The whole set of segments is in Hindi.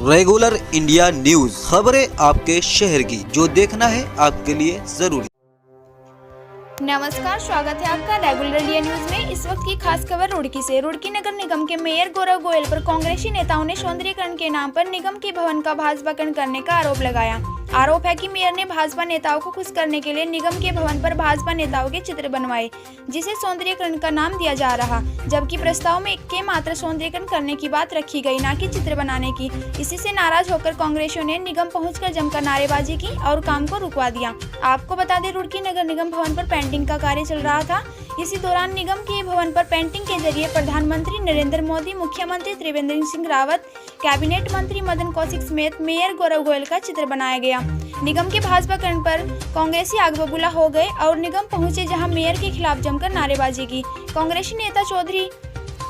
रेगुलर इंडिया न्यूज, खबरें आपके शहर की, जो देखना है आपके लिए जरूरी। नमस्कार, स्वागत है आपका रेगुलर इंडिया न्यूज में। इस वक्त की खास खबर रुड़की से। रुड़की नगर निगम के मेयर गौरव गोयल पर कांग्रेसी नेताओं ने सौंदर्यीकरण के नाम पर निगम के भवन का भाजपाकरण करने का आरोप लगाया। आरोप है कि मेयर ने भाजपा नेताओं को खुश करने के लिए निगम के भवन पर भाजपा नेताओं के चित्र बनवाए, जिसे सौंदर्यीकरण का नाम दिया जा रहा, जबकि प्रस्ताव में के मात्र सौंदर्यीकरण करने की बात रखी गई, न कि चित्र बनाने की। इसी से नाराज होकर कांग्रेसियों ने निगम पहुंचकर जमकर नारेबाजी की और काम को रुकवा दिया। आपको बता दें, रुड़की नगर निगम भवन पर पेंटिंग का कार्य चल रहा था। इसी दौरान निगम के भवन पर पेंटिंग के जरिए प्रधानमंत्री नरेंद्र मोदी, मुख्यमंत्री त्रिवेंद्र सिंह रावत, कैबिनेट मंत्री मदन कौशिक समेत मेयर गौरव गोयल का चित्र बनाया गया। निगम के भाजपाकरण पर कांग्रेसी आग बबूला हो गए और निगम पहुंचे, जहां मेयर के खिलाफ जमकर नारेबाजी की। कांग्रेसी नेता चौधरी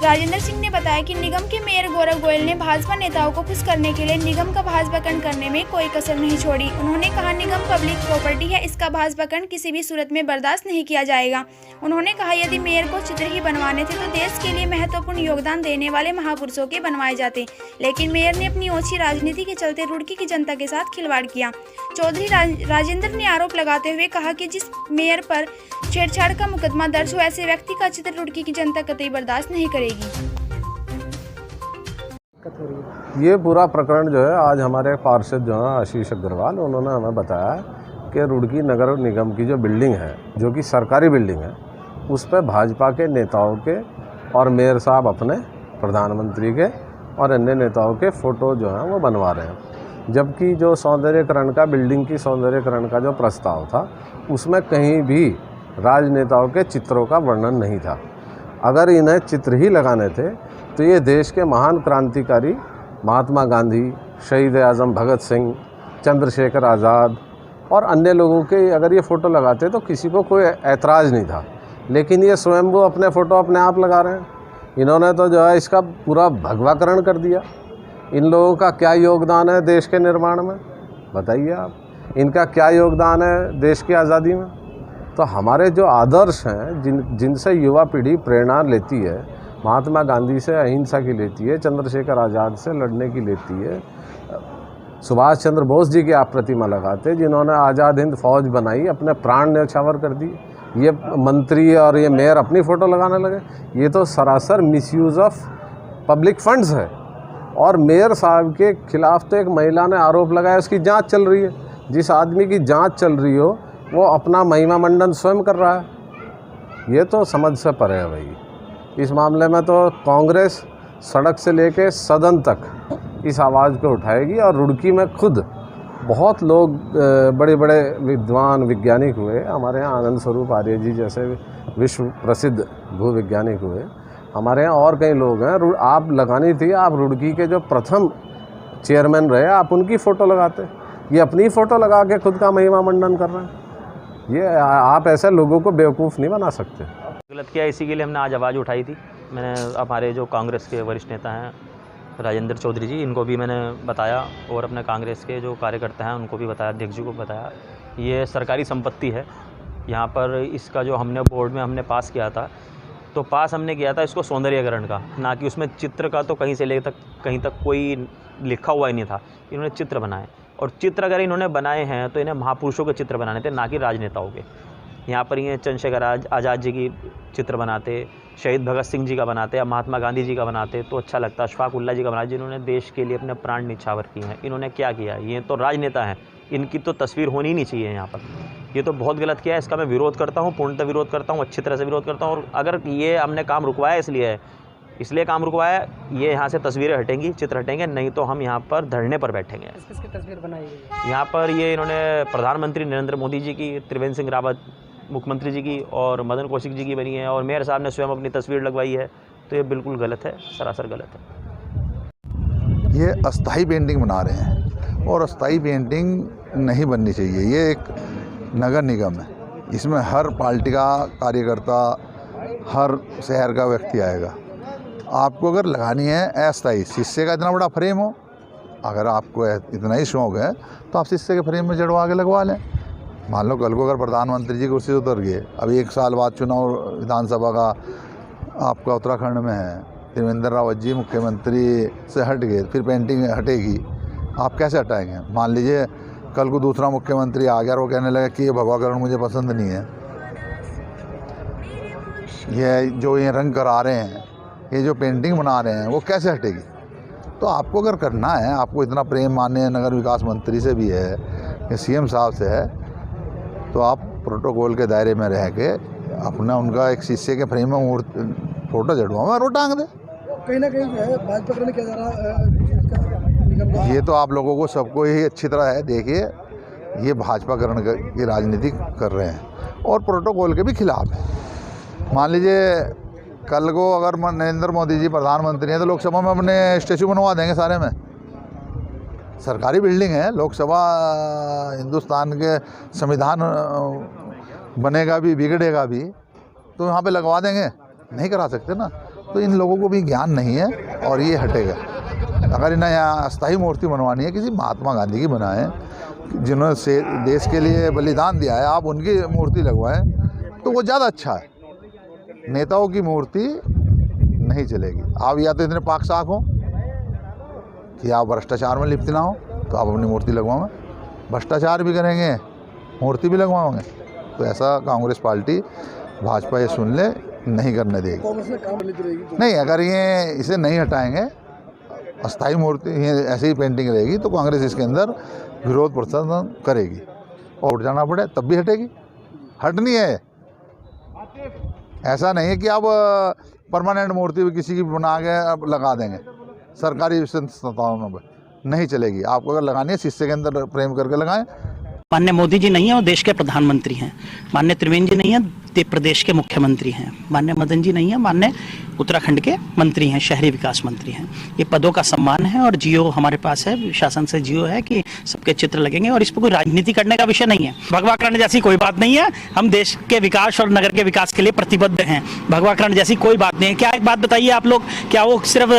राजेंद्र सिंह ने बताया कि निगम के मेयर गौरव गोयल ने भाजपा नेताओं को खुश करने के लिए निगम का भाजपाकरण करने में कोई कसर नहीं छोड़ी। उन्होंने कहा, निगम पब्लिक प्रॉपर्टी है, इसका भाजपाकरण किसी भी सूरत में बर्दाश्त नहीं किया जाएगा। उन्होंने कहा, यदि मेयर को चित्र ही बनवाने थे तो देश के लिए महत्वपूर्ण योगदान देने वाले महापुरुषों के बनवाए जाते, लेकिन मेयर ने अपनी ओछी राजनीति के चलते रुड़की की जनता के साथ खिलवाड़ किया। चौधरी राजेंद्र ने आरोप लगाते हुए कहा कि जिस मेयर पर छेड़छाड़ का मुकदमा दर्ज हो, ऐसे व्यक्ति का चित्र रुड़की की जनता कतई बर्दाश्त नहीं करेगी। ये पूरा प्रकरण जो है, आज हमारे पार्षद जो है आशीष अग्रवाल, उन्होंने हमें बताया कि रुड़की नगर निगम की जो बिल्डिंग है, जो कि सरकारी बिल्डिंग है, उस पर भाजपा के नेताओं के और मेयर साहब अपने, प्रधानमंत्री के और अन्य नेताओं के फ़ोटो जो हैं वो बनवा रहे हैं। जबकि जो सौंदर्यीकरण का, बिल्डिंग की सौंदर्यीकरण का जो प्रस्ताव था, उसमें कहीं भी राजनेताओं के चित्रों का वर्णन नहीं था। अगर इन्हें चित्र ही लगाने थे तो ये देश के महान क्रांतिकारी महात्मा गांधी, शहीद आज़म भगत सिंह, चंद्रशेखर आज़ाद और अन्य लोगों के अगर ये फ़ोटो लगाते तो किसी को कोई ऐतराज़ नहीं था। लेकिन ये स्वयं वो अपने फ़ोटो अपने आप लगा रहे हैं। इन्होंने तो जो है इसका पूरा भगवाकरण कर दिया। इन लोगों का क्या योगदान है देश के निर्माण में, बताइए आप। इनका क्या योगदान है देश की आज़ादी में। तो हमारे जो आदर्श हैं, जिनसे युवा पीढ़ी प्रेरणा लेती है, महात्मा गांधी से अहिंसा की लेती है, चंद्रशेखर आज़ाद से लड़ने की लेती है, सुभाष चंद्र बोस जी की आप प्रतिमा लगाते, जिन्होंने आज़ाद हिंद फौज बनाई, अपने प्राण न्यौछावर कर दिए। ये मंत्री और ये मेयर अपनी फ़ोटो लगाने लगे। ये तो सरासर मिसयूज़ ऑफ पब्लिक फंड्स है। और मेयर साहब के खिलाफ तो एक महिला ने आरोप लगाया, उसकी जांच चल रही है। जिस आदमी की जांच चल रही हो वो अपना महिमा मंडन स्वयं कर रहा है। ये तो समझ से परे है भाई। इस मामले में तो कांग्रेस सड़क से लेके सदन तक इस आवाज़ को उठाएगी। और रुड़की में खुद बहुत लोग बड़े बड़े विद्वान वैज्ञानिक हुए। हमारे यहाँ आनंद स्वरूप आर्य जी जैसे विश्व प्रसिद्ध भूवैज्ञानिक हुए। हमारे यहाँ और कई लोग हैं। आप लगानी थी, आप रुड़की के जो प्रथम चेयरमैन रहे, आप उनकी फ़ोटो लगाते। ये अपनी फ़ोटो लगा के खुद का महिमा मंडन कर रहे हैं। ये आप ऐसे लोगों को बेवकूफ़ नहीं बना सकते। गलत किया, इसी के लिए हमने आज आवाज़ उठाई थी। मैंने हमारे जो कांग्रेस के वरिष्ठ नेता हैं राजेंद्र चौधरी जी, इनको भी मैंने बताया और अपने कांग्रेस के जो कार्यकर्ता हैं उनको भी बताया, अध्यक्ष जी को बताया। ये सरकारी संपत्ति है। यहाँ पर इसका जो हमने बोर्ड में हमने पास किया था, तो पास हमने किया था इसको सौंदर्यीकरण का, ना कि उसमें चित्र का। तो कहीं से ले तक कहीं तक कोई लिखा हुआ ही नहीं था। इन्होंने चित्र बनाए, और चित्र अगर इन्होंने बनाए हैं तो इन्हें महापुरुषों के चित्र बनाने थे, ना कि राजनेताओं के। यहाँ पर ये चंद्रशेखर आज़ाद जी की चित्र बनाते, शहीद भगत सिंह जी का बनाते या महात्मा गांधी जी का बनाते तो अच्छा लगता। अशफाक उल्लाह जी का बनाते, जिन्होंने देश के लिए अपने प्राण न्यौछावर किए हैं। इन्होंने क्या किया? ये तो राजनेता हैं, इनकी तो तस्वीर होनी ही नहीं चाहिए यहाँ पर। ये तो बहुत गलत किया है। इसका मैं विरोध करता हूँ, पूर्णतः विरोध करता हूँ, अच्छी तरह से विरोध करता हूँ। और अगर ये हमने काम रुकवाया इसलिए काम रुकवाया, ये यहाँ से तस्वीरें हटेंगी, चित्र हटेंगे, नहीं तो हम यहाँ पर धरने पर बैठेंगे। किसकी तस्वीर बनाई गई है? यहाँ पर ये इन्होंने प्रधानमंत्री नरेंद्र मोदी जी की, त्रिवेंद्र सिंह रावत मुख्यमंत्री जी की और मदन कौशिक जी की बनी है, और मेयर साहब ने स्वयं अपनी तस्वीर लगवाई है। तो ये बिल्कुल गलत है, सरासर गलत है। ये अस्थाई पेंटिंग बना रहे हैं और अस्थाई पेंटिंग नहीं बननी चाहिए। ये एक नगर निगम है, इसमें हर पार्टी का कार्यकर्ता, हर शहर का व्यक्ति आएगा। आपको अगर लगानी है अस्थाई, शीशे का इतना बड़ा फ्रेम हो, अगर आपको इतना ही शौक़ है तो आप शीशे के फ्रेम में जड़वा के लगवा लें। मान लो कल को अगर प्रधानमंत्री जी कुर्सी से उतर गए, अभी 1 साल बाद चुनाव विधानसभा का आपका उत्तराखंड में है, त्रिवेंद्र रावत जी मुख्यमंत्री से हट गए, फिर पेंटिंग हटेगी, आप कैसे हटाएंगे? मान लीजिए कल को दूसरा मुख्यमंत्री आ गया और वो कहने लगा कि ये भगवाकरण मुझे पसंद नहीं है, ये जो ये रंग करा रहे हैं, ये जो पेंटिंग बना रहे हैं, वो कैसे हटेगी? तो आपको अगर करना है, आपको इतना प्रेम माननीय नगर विकास मंत्री से भी है या सीएम साहब से है, तो आप प्रोटोकॉल के दायरे में रह के अपना उनका एक शीशे के फ्रेम में फोटो चढ़वाओ और वो टांग दे। कहीं ना कहीं जो है भाजपा करने क्या जा रहा है, ये तो आप लोगों को सबको ही अच्छी तरह है, देखिए ये भाजपाकरण की राजनीति कर रहे हैं और प्रोटोकॉल के भी खिलाफ है। मान लीजिए कल को अगर नरेंद्र मोदी जी प्रधानमंत्री हैं तो लोकसभा में अपने स्टैचू बनवा देंगे सारे में। सरकारी बिल्डिंग है, लोकसभा हिंदुस्तान के संविधान बनेगा भी बिगड़ेगा भी तो यहाँ पे लगवा देंगे, नहीं करा सकते ना। तो इन लोगों को भी ज्ञान नहीं है और ये हटेगा। अगर इन्हें यहाँ अस्थायी मूर्ति बनवानी है, किसी महात्मा गांधी की बनाएं जिन्होंने से देश के लिए बलिदान दिया है, आप उनकी मूर्ति लगवाएं तो वो ज़्यादा अच्छा है। नेताओं की मूर्ति नहीं चलेगी। आप या तो इतने पाक साफ हो कि आप भ्रष्टाचार में लिप्त ना हो तो आप अपनी मूर्ति लगवाओगे, भ्रष्टाचार भी करेंगे मूर्ति भी लगवाओगे, तो ऐसा कांग्रेस पार्टी भाजपा ये सुन ले नहीं करने देगी। कांग्रेस में काम नहीं रहेगी। नहीं, अगर ये इसे नहीं हटाएंगे, अस्थायी मूर्ति ये ऐसे ही पेंटिंग रहेगी तो कांग्रेस इसके अंदर विरोध प्रदर्शन करेगी और उठ जाना पड़े तब भी हटेगी। हटनी है, ऐसा नहीं है कि आप परमानेंट मूर्ति भी किसी की बना के अब लगा देंगे। सरकारी संस्थाओं में नहीं चलेगी। आपको अगर लगानी है शीशे के अंदर फ्रेम करके लगाएं। माननीय मोदी जी नहीं है और देश के प्रधानमंत्री हैं। माननीय त्रिवेंद्र जी नहीं है, प्रदेश के मुख्यमंत्री हैं। माननीय मदन जी नहीं है, माननीय उत्तराखंड के मंत्री हैं, शहरी विकास मंत्री हैं। ये पदों का सम्मान है और जियो हमारे पास है, शासन से जियो है कि सबके चित्र लगेंगे और इस पर कोई राजनीति करने का विषय नहीं है। भगवाकरण जैसी कोई बात नहीं है। हम देश के विकास और नगर के विकास के लिए प्रतिबद्ध हैं। भगवाकरण जैसी कोई बात नहीं है। क्या एक बात बताइए आप लोग, क्या वो सिर्फ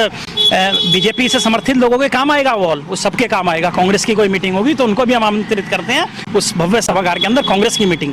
बीजेपी से समर्थित लोगों के काम आएगा? वो सबके काम आएगा। कांग्रेस की कोई मीटिंग होगी तो उनको भी हम आमंत्रित करते हैं उस भव्य सभागार के अंदर कांग्रेस की मीटिंग।